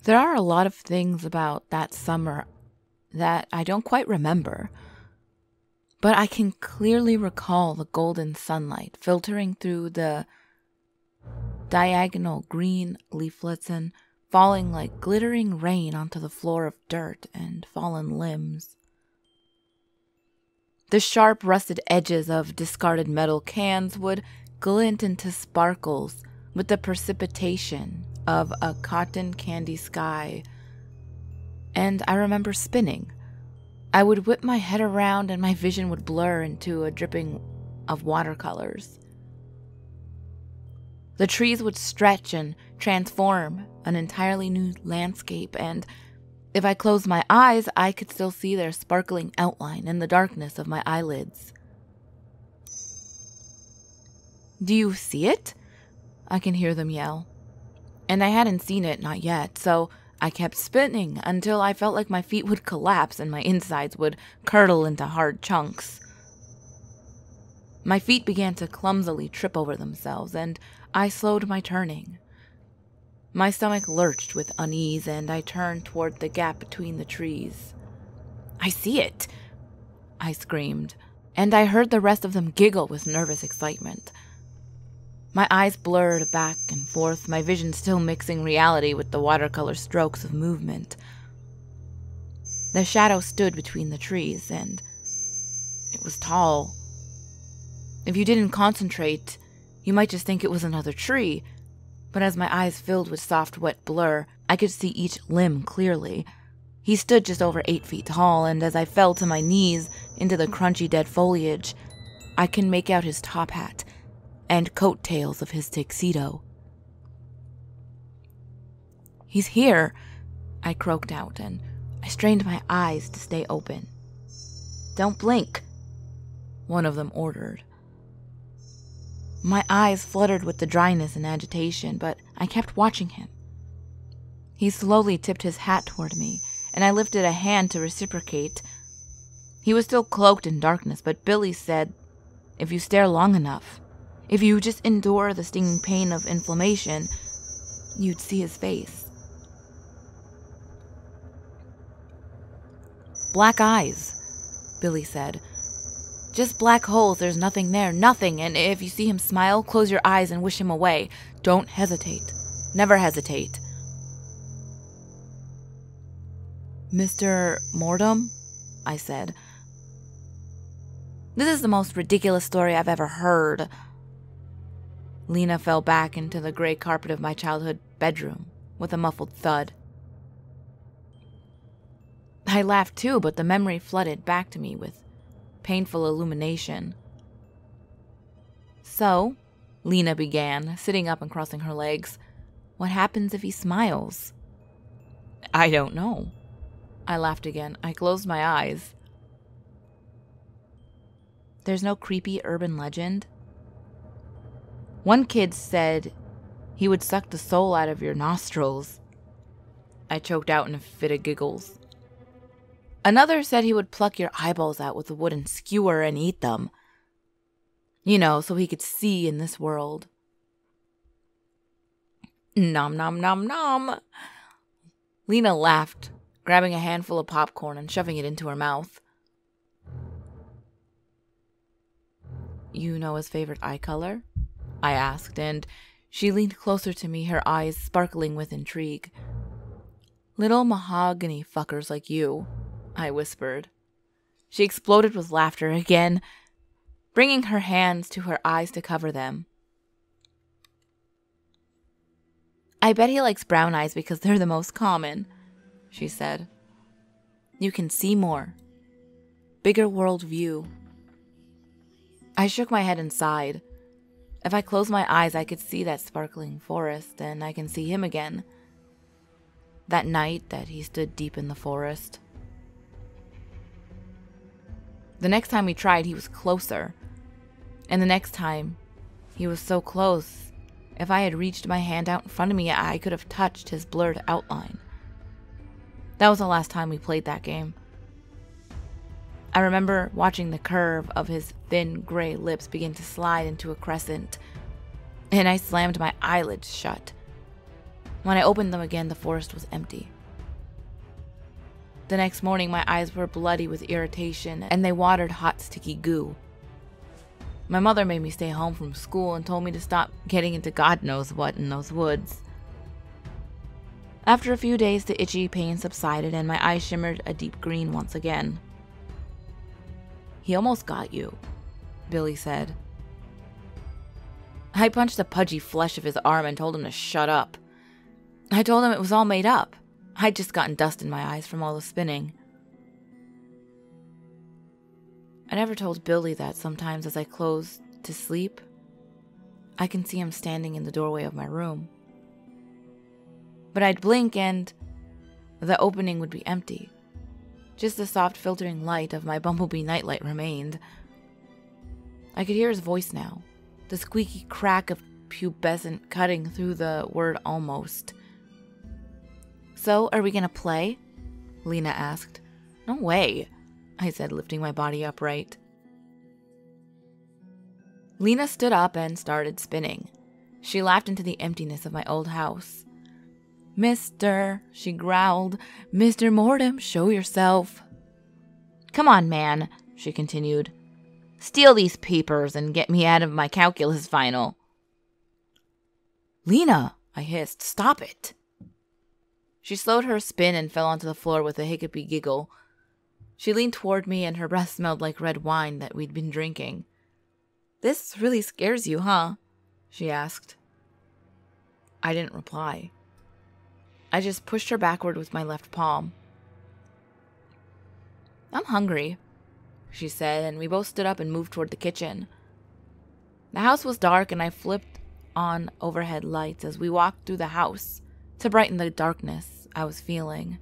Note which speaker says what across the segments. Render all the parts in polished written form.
Speaker 1: There are a lot of things about that summer that I don't quite remember, but I can clearly recall the golden sunlight filtering through the diagonal green leaflets and falling like glittering rain onto the floor of dirt and fallen limbs. The sharp rusted edges of discarded metal cans would glint into sparkles with the precipitation of a cotton candy sky. And I remember spinning. I would whip my head around and my vision would blur into a dripping of watercolors. The trees would stretch and transform an entirely new landscape, and if I closed my eyes, I could still see their sparkling outline in the darkness of my eyelids. "Do you see it?" I can hear them yell. And I hadn't seen it, not yet, so I kept spinning until I felt like my feet would collapse and my insides would curdle into hard chunks. My feet began to clumsily trip over themselves, and I slowed my turning. My stomach lurched with unease, and I turned toward the gap between the trees. "I see it!" I screamed, and I heard the rest of them giggle with nervous excitement. My eyes blurred back and forth, my vision still mixing reality with the watercolor strokes of movement. The shadow stood between the trees, and it was tall. If you didn't concentrate, you might just think it was another tree, but as my eyes filled with soft, wet blur, I could see each limb clearly. He stood just over 8 feet tall, and as I fell to my knees into the crunchy dead foliage, I can make out his top hat and coattails of his tuxedo. "He's here," I croaked out, and I strained my eyes to stay open. "Don't blink," one of them ordered. My eyes fluttered with the dryness and agitation, but I kept watching him. He slowly tipped his hat toward me, and I lifted a hand to reciprocate. He was still cloaked in darkness, but Billy said, "If you stare long enough, if you just endure the stinging pain of inflammation, you'd see his face." "Black eyes," Billy said. "Just black holes, there's nothing there, nothing, and if you see him smile, close your eyes and wish him away. Don't hesitate. Never hesitate." "Mr. Mortem?" I said. "This is the most ridiculous story I've ever heard." Lina fell back into the gray carpet of my childhood bedroom with a muffled thud. I laughed too, but the memory flooded back to me with painful illumination. "So," Lina began, sitting up and crossing her legs, "what happens if he smiles?" "I don't know." I laughed again. I closed my eyes. "There's no creepy urban legend?" "One kid said he would suck the soul out of your nostrils." I choked out in a fit of giggles. "Another said he would pluck your eyeballs out with a wooden skewer and eat them. You know, so he could see in this world." "Nom nom nom nom." Lina laughed, grabbing a handful of popcorn and shoving it into her mouth. "You know his favorite eye color?" I asked, and she leaned closer to me, her eyes sparkling with intrigue. "Little mahogany fuckers like you," I whispered. She exploded with laughter again, bringing her hands to her eyes to cover them. "I bet he likes brown eyes because they're the most common," she said. "You can see more. Bigger world view." I shook my head and sighed. If I closed my eyes, I could see that sparkling forest, and I can see him again. That night that he stood deep in the forest. The next time we tried, he was closer. And the next time, he was so close, if I had reached my hand out in front of me, I could have touched his blurred outline. That was the last time we played that game. I remember watching the curve of his thin gray lips begin to slide into a crescent, and I slammed my eyelids shut. When I opened them again, the forest was empty. The next morning, my eyes were bloody with irritation, and they watered hot, sticky goo. My mother made me stay home from school and told me to stop getting into God knows what in those woods. After a few days, the itchy pain subsided and my eyes shimmered a deep green once again. "He almost got you," Billy said. I punched the pudgy flesh of his arm and told him to shut up. I told him it was all made up. I'd just gotten dust in my eyes from all the spinning. I never told Billy that sometimes as I close to sleep, I can see him standing in the doorway of my room. But I'd blink and the opening would be empty. Just the soft filtering light of my bumblebee nightlight remained. I could hear his voice now, the squeaky crack of pubescent cutting through the word almost. "So, are we gonna play?" Lina asked. "No way," I said, lifting my body upright. Lina stood up and started spinning. She laughed into the emptiness of my old house. "Mister," she growled, "Mr. Mortem, show yourself." "Come on, man," she continued. "Steal these papers and get me out of my calculus final." "Lina," I hissed, "stop it." She slowed her spin and fell onto the floor with a hiccupy giggle. She leaned toward me and her breath smelled like red wine that we'd been drinking. "This really scares you, huh?" she asked. I didn't reply. I just pushed her backward with my left palm. "I'm hungry," she said, and we both stood up and moved toward the kitchen. The house was dark and I flipped on overhead lights as we walked through the house to brighten the darkness I was feeling.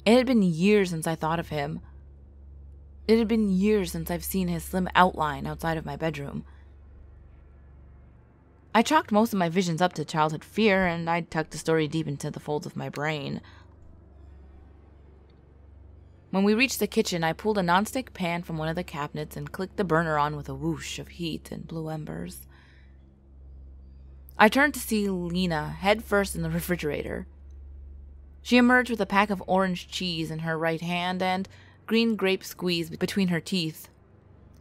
Speaker 1: It had been years since I thought of him. It had been years since I've seen his slim outline outside of my bedroom. I chalked most of my visions up to childhood fear, and I'd tucked the story deep into the folds of my brain. When we reached the kitchen, I pulled a nonstick pan from one of the cabinets and clicked the burner on with a whoosh of heat and blue embers. I turned to see Lina head first in the refrigerator. She emerged with a pack of orange cheese in her right hand and green grape squeeze between her teeth.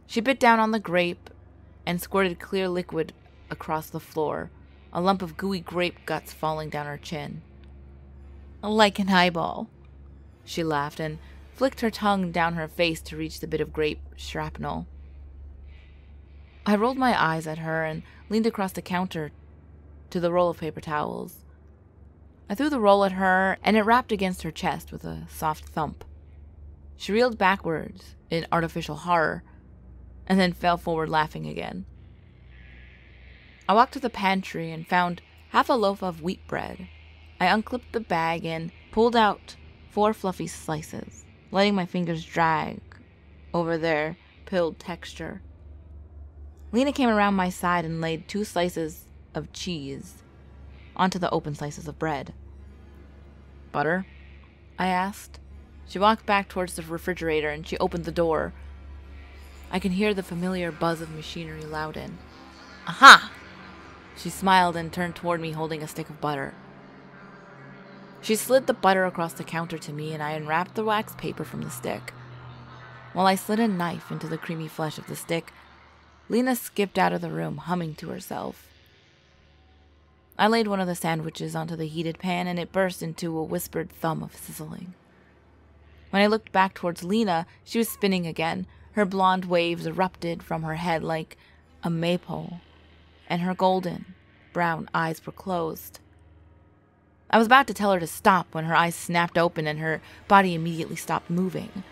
Speaker 1: She bit down on the grape and squirted clear liquid across the floor, a lump of gooey grape guts falling down her chin. "Like an eyeball," she laughed and flicked her tongue down her face to reach the bit of grape shrapnel. I rolled my eyes at her and leaned across the counter to the roll of paper towels. I threw the roll at her, and it rapped against her chest with a soft thump. She reeled backwards in artificial horror, and then fell forward laughing again. I walked to the pantry and found half a loaf of wheat bread. I unclipped the bag and pulled out 4 fluffy slices, letting my fingers drag over their pilled texture. Lina came around my side and laid 2 slices of cheese onto the open slices of bread. "Butter?" I asked. She walked back towards the refrigerator and she opened the door. I can hear the familiar buzz of machinery louden. "Aha!" She smiled and turned toward me holding a stick of butter. She slid the butter across the counter to me and I unwrapped the wax paper from the stick. While I slid a knife into the creamy flesh of the stick, Lina skipped out of the room, humming to herself. I laid one of the sandwiches onto the heated pan and it burst into a whispered thump of sizzling. When I looked back towards Lina, she was spinning again. Her blonde waves erupted from her head like a maypole, and her golden brown eyes were closed. I was about to tell her to stop when her eyes snapped open and her body immediately stopped moving,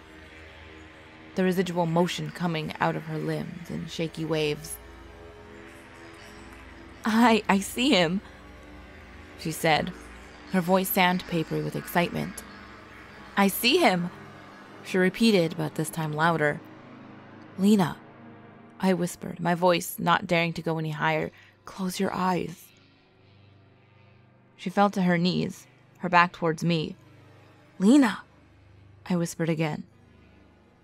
Speaker 1: the residual motion coming out of her limbs in shaky waves. I see him," she said, her voice sandpapery with excitement. "I see him," she repeated, but this time louder. "Lina," I whispered, my voice not daring to go any higher, "close your eyes." She fell to her knees, her back towards me. "Lina," I whispered again.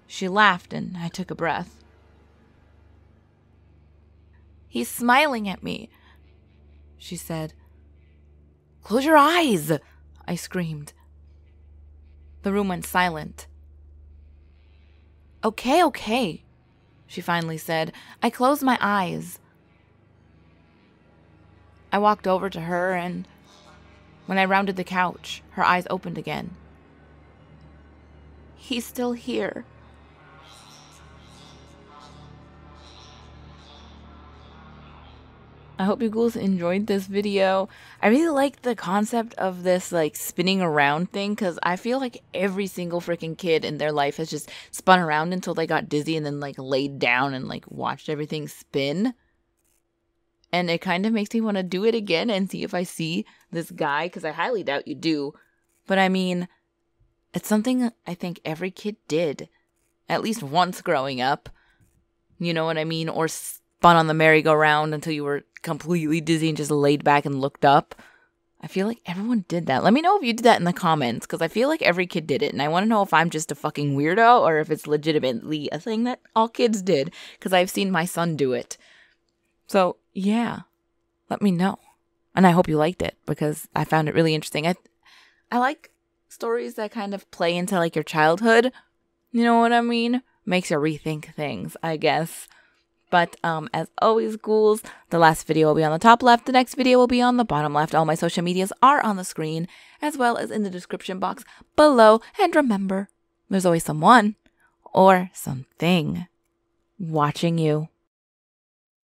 Speaker 1: She laughed and I took a breath. "He's smiling at me," she said. Close your eyes, I screamed. The room went silent. Okay, she finally said. I closed my eyes. I walked over to her, and when I rounded the couch, her eyes opened again. He's still here. I hope you ghouls enjoyed this video. I really like the concept of this like spinning around thing, because I feel like every single freaking kid in their life has just spun around until they got dizzy and then like laid down and like watched everything spin. And it kind of makes me want to do it again and see if I see this guy, because I highly doubt you do. But I mean, it's something I think every kid did at least once growing up. You know what I mean? Or spun on the merry-go-round until you were completely dizzy and just laid back and looked up. I feel like everyone did that. Let me know if you did that in the comments, because I feel like every kid did it. And I want to know if I'm just a fucking weirdo or if it's legitimately a thing that all kids did, because I've seen my son do it. So, yeah, let me know. And I hope you liked it, because I found it really interesting. I like stories that kind of play into like your childhood. You know what I mean? Makes you rethink things, I guess. But as always, ghouls, the last video will be on the top left. The next video will be on the bottom left. All my social medias are on the screen, as well as in the description box below. And remember, there's always someone or something watching you.